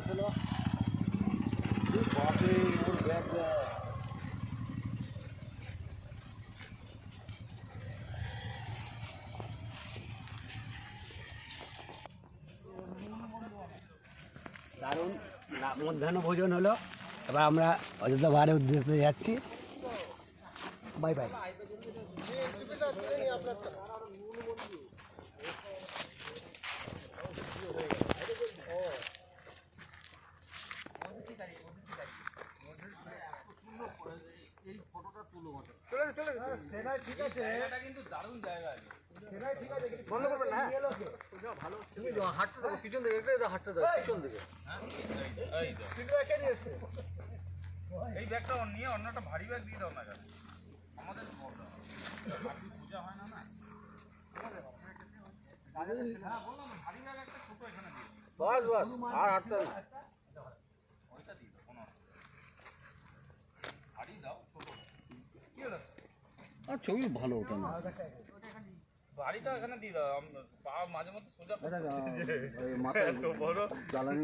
তোলো বাপরে ওর ব্যাগ দারুণ মধ্যাহ্ন ভোজন হলো। এবার আমরা অযোধ্যা পাহাড়ের উদ্দেশ্যে যাচ্ছি। Bye bye. ঠিক আছে, এটা কিন্তু দারুণ জায়গা আছে। ঠিক আছে, বন্ধ করবেন না। ভালো তুমি হাঁটতে থাকো, পিছন দিকে হাঁটতে থাকো, পিছন দিকে। এই ব্যাগটা নিয়ে অন্যটা ভারী ব্যাগ দিয়ে দাও না কেন? আমাদের পূজা হয় না না। বললাম ভারী ব্যাগ একটা ছোট এখানে দিয়ে বস বস আর হাঁটতে ওইটা দিয়ে দাও, কোনো ভারী দাও ছোট কি হলো? আর ছবি ভালো ওঠে না, বাড়িটা এখানে দিয়ে দাও। পা মাঝে মধ্যে সোজা মাথা জ্বালানি